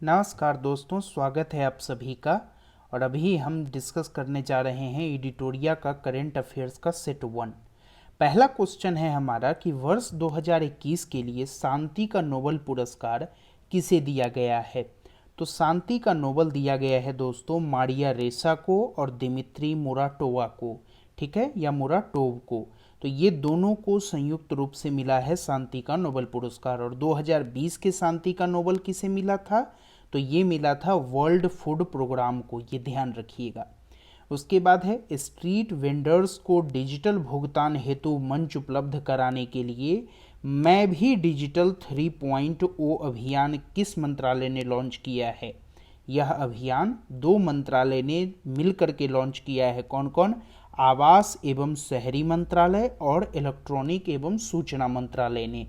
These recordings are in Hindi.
नमस्कार दोस्तों, स्वागत है आप सभी का। और अभी हम डिस्कस करने जा रहे हैं एडिटोरिया का करंट अफेयर्स का सेट वन। पहला क्वेश्चन है हमारा कि वर्ष 2021 के लिए शांति का नोबेल पुरस्कार किसे दिया गया है। तो शांति का नोबेल दिया गया है दोस्तों मारिया रेसा को और दिमित्री मुराटोवा को, ठीक है, या मुराटोव को। तो ये दोनों को संयुक्त रूप से मिला है शांति का नोबेल पुरस्कार। और 2020 के शांति का नोबेल किसे मिला था? तो ये मिला था वर्ल्ड फूड प्रोग्राम को, ये ध्यान रखिएगा। उसके बाद है स्ट्रीट वेंडर्स को डिजिटल भुगतान हेतु मंच उपलब्ध कराने के लिए मैं भी डिजिटल 3.0 अभियान किस मंत्रालय ने लॉन्च किया है। यह अभियान दो मंत्रालय ने मिलकर के लॉन्च किया है। कौन कौन? आवास एवं शहरी मंत्रालय और इलेक्ट्रॉनिक एवं सूचना मंत्रालय ने।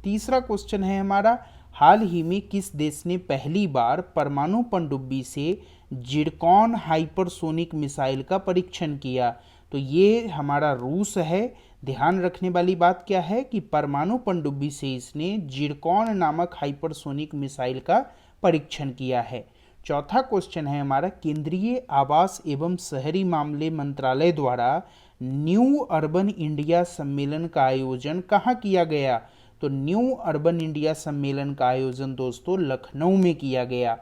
तीसरा क्वेश्चन है हमारा, हाल ही में किस देश ने पहली बार परमाणु पनडुब्बी से जिरकॉन हाइपरसोनिक मिसाइल का परीक्षण किया? तो ये हमारा रूस है। ध्यान रखने वाली बात क्या है कि परमाणु पनडुब्बी से इसने जिरकॉन नामक हाइपरसोनिक मिसाइल का परीक्षण किया है। चौथा क्वेश्चन है हमारा, केंद्रीय आवास एवं शहरी मामले मंत्रालय द्वारा न्यू अर्बन इंडिया सम्मेलन का आयोजन कहाँ किया गया? तो न्यू अर्बन इंडिया सम्मेलन का आयोजन दोस्तों लखनऊ में किया गया।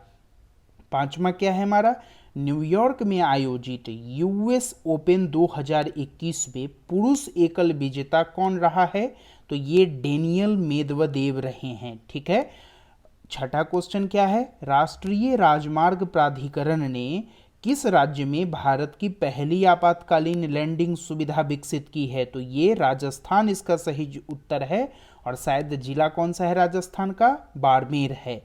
पांचवा क्या है हमारा, न्यूयॉर्क में आयोजित यूएस ओपन 2021 में पुरुष एकल विजेता कौन रहा है? तो ये डेनियल मेदवदेव रहे हैं, ठीक है। छठा क्वेश्चन क्या है, राष्ट्रीय राजमार्ग प्राधिकरण ने किस राज्य में भारत की पहली आपातकालीन लैंडिंग सुविधा विकसित की है? तो ये राजस्थान इसका सही उत्तर है। और शायद जिला कौन सा है राजस्थान का? बाड़मेर है,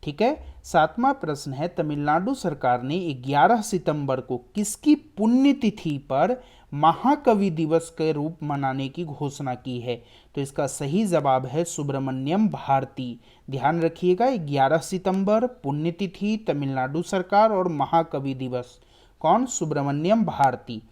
ठीक है। सातवां प्रश्न है, तमिलनाडु सरकार ने 11 सितंबर को किसकी पुण्यतिथि पर महाकवि दिवस के रूप मनाने की घोषणा की है? तो इसका सही जवाब है सुब्रमण्यम भारती। ध्यान रखिएगा, 11 सितंबर पुण्यतिथि, तमिलनाडु सरकार और महाकवि दिवस कौन? सुब्रमण्यम भारती।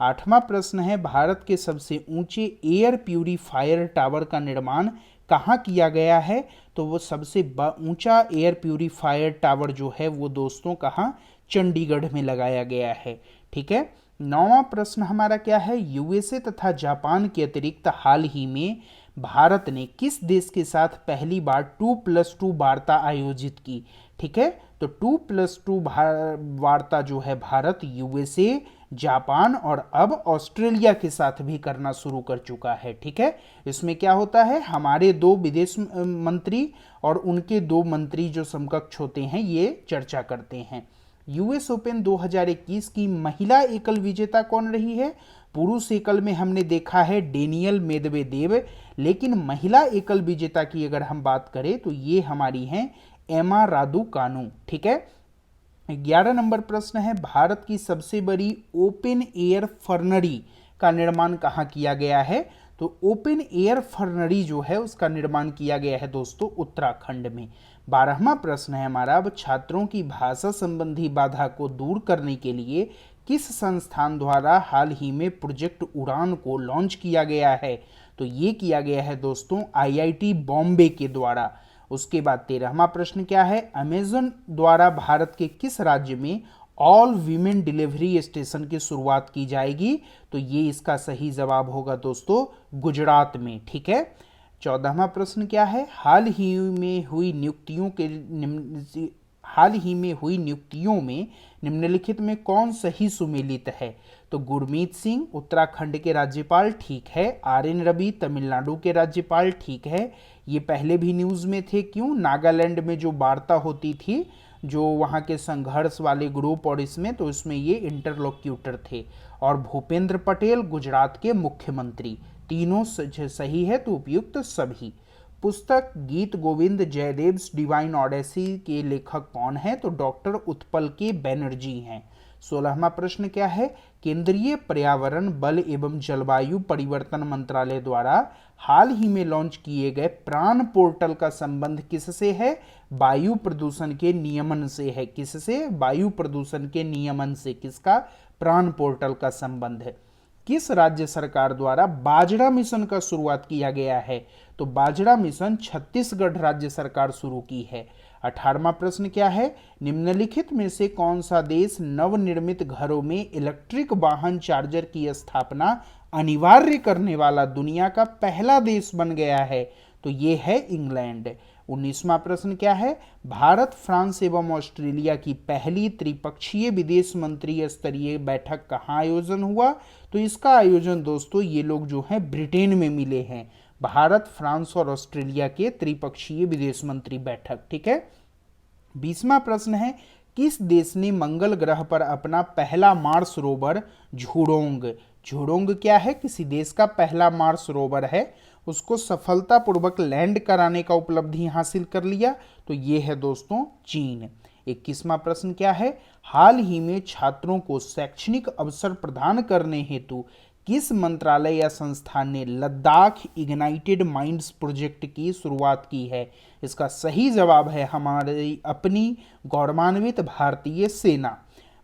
आठवां प्रश्न है, भारत के सबसे ऊंचे एयर प्यूरीफायर टावर का निर्माण कहाँ किया गया है? तो वो सबसे ऊंचा एयर प्यूरीफायर टावर जो है वो दोस्तों कहाँ? चंडीगढ़ में लगाया गया है, ठीक है। नौवां प्रश्न हमारा क्या है, यूएसए तथा जापान के अतिरिक्त हाल ही में भारत ने किस देश के साथ पहली बार 2+2 वार्ता आयोजित की? ठीक है, तो 2+2 वार्ता जो है भारत यूएसए, जापान और अब ऑस्ट्रेलिया के साथ भी करना शुरू कर चुका है, ठीक है। इसमें क्या होता है, हमारे दो विदेश मंत्री और उनके दो मंत्री जो समकक्ष होते हैं ये चर्चा करते हैं। यूएस ओपन 2021 की महिला एकल विजेता कौन रही है? पुरुष एकल में हमने देखा है डेनियल मेदवेदेव, लेकिन महिला एकल विजेता की अगर हम बात करें तो ये हमारी हैं एमा रादुकानु, ठीक है। 11 नंबर प्रश्न है, भारत की सबसे बड़ी ओपन एयर फर्नरी का निर्माण कहाँ किया गया है? तो ओपन एयर फर्नरी जो है उसका निर्माण किया गया है दोस्तों उत्तराखंड में। 12वां प्रश्न है हमारा, अब छात्रों की भाषा संबंधी बाधा को दूर करने के लिए किस संस्थान द्वारा हाल ही में प्रोजेक्ट उड़ान को लॉन्च किया गया है? तो ये किया गया है दोस्तों आईआईटी बॉम्बे के द्वारा। उसके बाद 13वां प्रश्न क्या है, अमेजन द्वारा भारत के किस राज्य में ऑल वीमेन डिलीवरी स्टेशन की शुरुआत की जाएगी? तो ये इसका सही जवाब होगा दोस्तों गुजरात में, ठीक है। 14वां प्रश्न क्या है, हाल ही में हुई नियुक्तियों में निम्नलिखित में कौन सही सुमेलित है? तो गुरमीत सिंह उत्तराखंड के राज्यपाल, ठीक है। आर.एन. रवि तमिलनाडु के राज्यपाल, ठीक है। ये पहले भी न्यूज़ में थे, क्यों? नागालैंड में जो वार्ता होती थी जो वहाँ के संघर्ष वाले ग्रुप और इसमें, तो इसमें ये इंटरलोक्यूटर थे। और भूपेंद्र पटेल गुजरात के मुख्यमंत्री। तीनों सही है, तो उपयुक्त सभी। पुस्तक गीत गोविंद जयदेव्स डिवाइन ऑडेसी के लेखक कौन है? तो डॉक्टर उत्पल के बैनर्जी हैं। 16वां प्रश्न क्या है, केंद्रीय पर्यावरण वन एवं जलवायु परिवर्तन मंत्रालय द्वारा हाल ही में लॉन्च किए गए प्राण पोर्टल का संबंध किससे है? वायु प्रदूषण के नियमन से है। किससे? वायु प्रदूषण के नियमन से किसका प्राण पोर्टल का संबंध है? किस राज्य सरकार द्वारा बाजरा मिशन का शुरुआत किया गया है? तो बाजरा मिशन छत्तीसगढ़ राज्य सरकार शुरू की है। 18वां प्रश्न क्या है, निम्नलिखित में से कौन सा देश नवनिर्मित घरों में इलेक्ट्रिक वाहन चार्जर की स्थापना अनिवार्य करने वाला दुनिया का पहला देश बन गया है? तो ये है इंग्लैंड। 19वां प्रश्न क्या है, भारत, फ्रांस एवं ऑस्ट्रेलिया की पहली त्रिपक्षीय विदेश मंत्री स्तरीय बैठक कहाँ आयोजन हुआ? तो इसका आयोजन दोस्तों ये लोग जो हैं ब्रिटेन में मिले हैं, भारत, फ्रांस और ऑस्ट्रेलिया के त्रिपक्षीय विदेश मंत्री बैठक। ठीक है। 20वां प्रश्न है, किस देश ने मंगल ग्रह पर अपना पहला मार्स रोवर झुडोंग, झुडोंग क्या है, किसी देश का पहला मार्स रोवर है, उसको सफलतापूर्वक लैंड कराने का उपलब्धि हासिल कर लिया? तो ये है दोस्तों चीन। 21वां प्रश्न क्या है, हाल ही में छात्रों को शैक्षणिक अवसर प्रदान करने हेतु किस मंत्रालय या संस्थान ने लद्दाख इग्नाइटेड माइंड्स प्रोजेक्ट की शुरुआत की है? इसका सही जवाब है हमारी अपनी गौरवान्वित भारतीय सेना।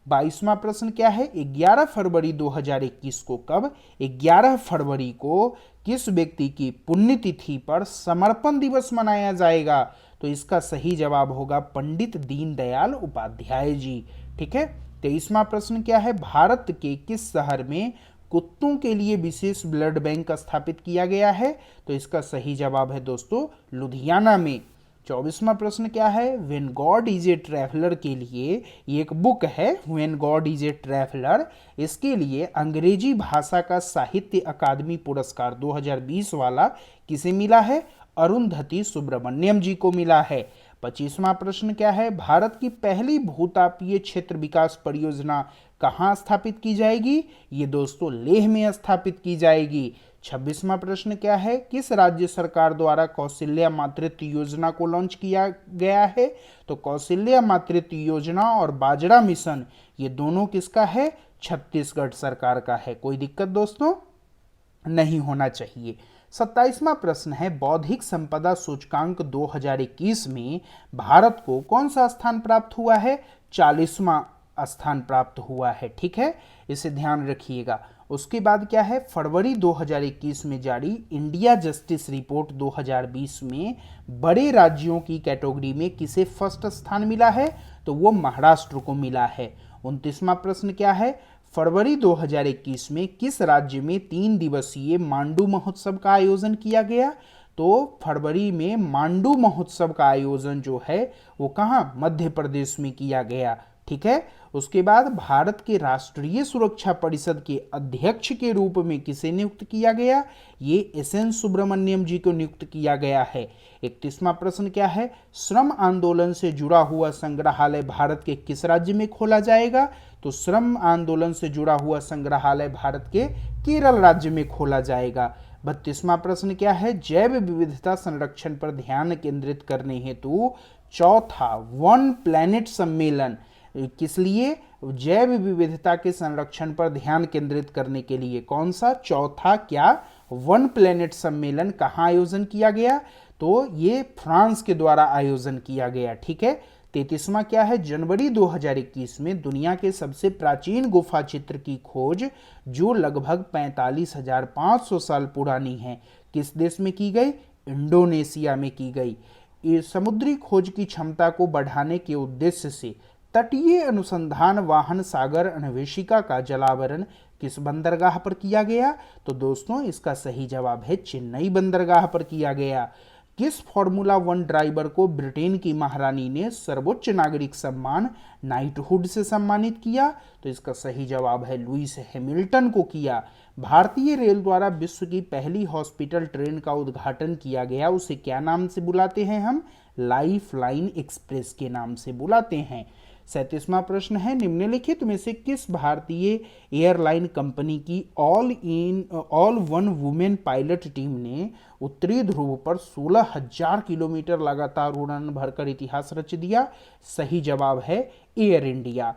22वां प्रश्न क्या है, 11 फरवरी 2021 को कब, 11 फरवरी को किस व्यक्ति की पुण्यतिथि पर समर्पण दिवस मनाया जाएगा? तो इसका सही जवाब होगा पंडित दीनदयाल उपाध्याय जी। ठीक है। 23वां प्रश्न क्या है, भारत के किस शहर में कुत्तों के लिए विशेष ब्लड बैंक स्थापित किया गया है? तो इसका सही जवाब है दोस्तों लुधियाना में। 24वां प्रश्न क्या है, when God is a traveller के लिए, ये एक बुक है when God is a traveller, इसके लिए अंग्रेजी भाषा का साहित्य अकादमी पुरस्कार 2020 वाला किसे मिला है? अरुंधति सुब्रमण्यम जी को मिला है। 25वां प्रश्न क्या है, भारत की पहली भूतापीय क्षेत्र विकास परियोजना कहाँ स्थापित की जाएगी? ये दोस्तों लेह में स्थापित की जाएगी। 26वां प्रश्न क्या है, किस राज्य सरकार द्वारा कौशल्या मातृत्व योजना को लॉन्च किया गया है? तो कौशल्या मातृत्व योजना और बाजरा मिशन ये दोनों किसका है? छत्तीसगढ़ सरकार का है। कोई दिक्कत दोस्तों नहीं होना चाहिए। 27वां प्रश्न है, बौद्धिक संपदा सूचकांक 2021 में भारत को कौन सा स्थान प्राप्त हुआ है? 40वां स्थान प्राप्त हुआ है। ठीक है, इसे ध्यान रखिएगा। उसके बाद क्या है, फरवरी 2021 में जारी इंडिया जस्टिस रिपोर्ट 2020 में बड़े राज्यों की कैटेगरी में किसे फर्स्ट स्थान मिला है? तो वो महाराष्ट्र को मिला है। 29वां प्रश्न क्या है, फरवरी 2021 में किस राज्य में 3 दिवसीय मांडू महोत्सव का आयोजन किया गया? तो फरवरी में मांडू महोत्सव का आयोजन जो है वो कहाँ? मध्य प्रदेश में किया गया। ठीक है। उसके बाद भारत के राष्ट्रीय सुरक्षा परिषद के अध्यक्ष के रूप में किसे नियुक्त किया गया? ये एसएन सुब्रमण्यम जी को नियुक्त किया गया है। 31वां प्रश्न क्या है, श्रम आंदोलन से जुड़ा हुआ संग्रहालय भारत के किस राज्य में खोला जाएगा? तो श्रम आंदोलन से जुड़ा हुआ संग्रहालय भारत के केरल राज्य में खोला जाएगा। 32वां प्रश्न क्या है, जैव विविधता संरक्षण पर ध्यान केंद्रित करने हेतु चौथा वन प्लैनेट सम्मेलन किस लिए? जैव विविधता के संरक्षण पर ध्यान केंद्रित करने के लिए कौन सा चौथा क्या वन प्लैनेट सम्मेलन कहाँ आयोजन किया गया? तो ये फ्रांस के द्वारा आयोजन किया गया। ठीक है। 33वां क्या है, जनवरी 2021 में दुनिया के सबसे प्राचीन गुफा चित्र की खोज जो लगभग 45,500 साल पुरानी है किस देश में की गई? इंडोनेशिया में की गई। ये समुद्री खोज की क्षमता को बढ़ाने के उद्देश्य से तटीय अनुसंधान वाहन सागर अन्वेषिका का जलावरण किस बंदरगाह पर किया गया? तो दोस्तों इसका सही जवाब है चेन्नई बंदरगाह पर किया गया। किस फॉर्मूला 1 ड्राइवर को ब्रिटेन की महारानी ने सर्वोच्च नागरिक सम्मान नाइटहुड से सम्मानित किया? तो इसका सही जवाब है लुईस हैमिल्टन को किया। भारतीय रेल द्वारा विश्व की पहली हॉस्पिटल ट्रेन का उद्घाटन किया गया, उसे क्या नाम से बुलाते हैं हम? लाइफ लाइन एक्सप्रेस के नाम से बुलाते हैं। 37वां प्रश्न है, निम्नलिखित में से किस भारतीय एयरलाइन कंपनी की all one women pilot team ने उत्तरी ध्रुव पर 16,000 किलोमीटर लगातार उड़ान भरकर इतिहास रच दिया? सही जवाब है एयर इंडिया।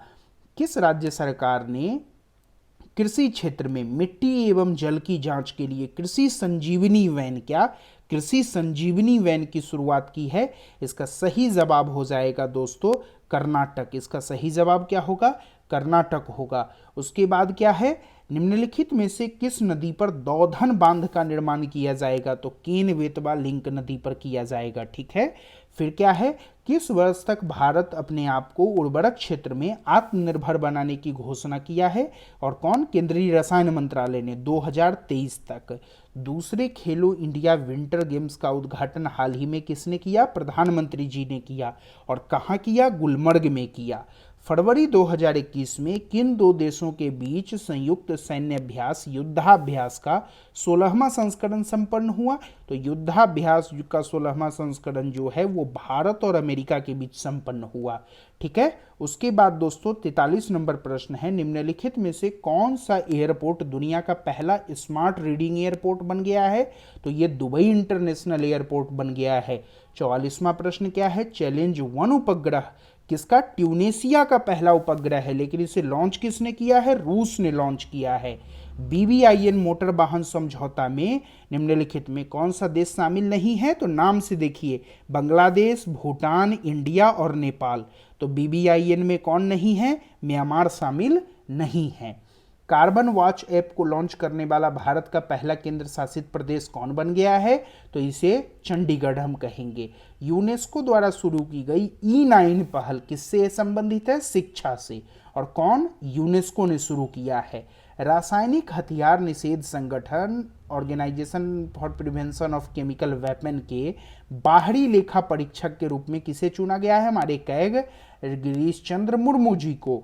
किस राज्य सरकार ने कृषि क्षेत्र में मिट्टी एवं जल की जांच के लिए कृषि संजीवनी वैन कृषि संजीवनी वैन की शुरुआत की है? इसका सही जवाब हो जाएगा दोस्तों कर्नाटक। इसका सही जवाब क्या होगा? कर्नाटक होगा। उसके बाद क्या है, निम्नलिखित में से किस नदी पर दौधन बांध का निर्माण किया जाएगा? तो केन बेतवा लिंक नदी पर किया जाएगा। ठीक है। फिर क्या है, किस वर्ष तक भारत अपने आप को उर्वरक क्षेत्र में आत्मनिर्भर बनाने की घोषणा किया है, और कौन, केंद्रीय रसायन मंत्रालय ने 2023 तक। दूसरे खेलो इंडिया विंटर गेम्स का उद्घाटन हाल ही में किसने किया, प्रधानमंत्री जी ने किया, और कहाँ किया, गुलमर्ग में किया। फरवरी 2021 में किन दो देशों के बीच संयुक्त सैन्य अभ्यास युद्धाभ्यास का 16वां संस्करण संपन्न हुआ, तो युद्धाभ्यास का 16वां संस्करण जो है वो भारत और अमेरिका के बीच संपन्न हुआ। ठीक है, उसके बाद दोस्तों 43 नंबर प्रश्न है, निम्नलिखित में से कौन सा एयरपोर्ट दुनिया का पहला स्मार्ट रीडिंग एयरपोर्ट बन गया है, तो ये दुबई इंटरनेशनल एयरपोर्ट बन गया है। 44वां प्रश्न क्या है, चैलेंज 1 उपग्रह किसका, ट्यूनेशिया का पहला उपग्रह है, लेकिन इसे लॉन्च किसने किया है, रूस ने लॉन्च किया है। BBIN मोटर वाहन समझौता में निम्नलिखित में कौन सा देश शामिल नहीं है, तो नाम से देखिए, बांग्लादेश, भूटान, इंडिया और नेपाल। तो BBIN में कौन नहीं है, म्यांमार शामिल नहीं है। कार्बन वॉच ऐप को लॉन्च करने वाला भारत का पहला केंद्र शासित प्रदेश कौन बन गया है, तो इसे चंडीगढ़ हम कहेंगे। यूनेस्को द्वारा शुरू की गई E9 पहल किससे संबंधित है, शिक्षा से, और कौन, यूनेस्को ने शुरू किया है। रासायनिक हथियार निषेध संगठन organisation for prevention of chemical weapon के बाहरी लेखा परीक्षक के रूप में किसे चुना गया है, हमारे कैग गिरीश चंद्र मुर्मू जी को।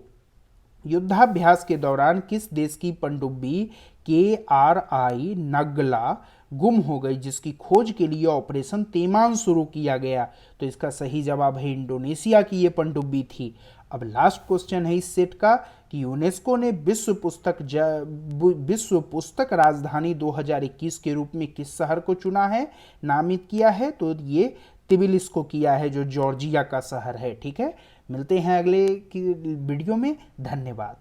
युद्धाभ्यास के दौरान किस देश की पनडुब्बी KRI नगला गुम हो गई, जिसकी खोज के लिए ऑपरेशन तेमान शुरू किया गया, तो इसका सही जवाब है इंडोनेशिया की ये पनडुब्बी थी। अब लास्ट क्वेश्चन है इस सेट का कि यूनेस्को ने विश्व पुस्तक राजधानी 2021 के रूप में किस शहर को चुना है, नामित किया है, तो ये तिबिलिस को किया है, जो जॉर्जिया का शहर है। ठीक है, मिलते हैं अगले की वीडियो में, धन्यवाद।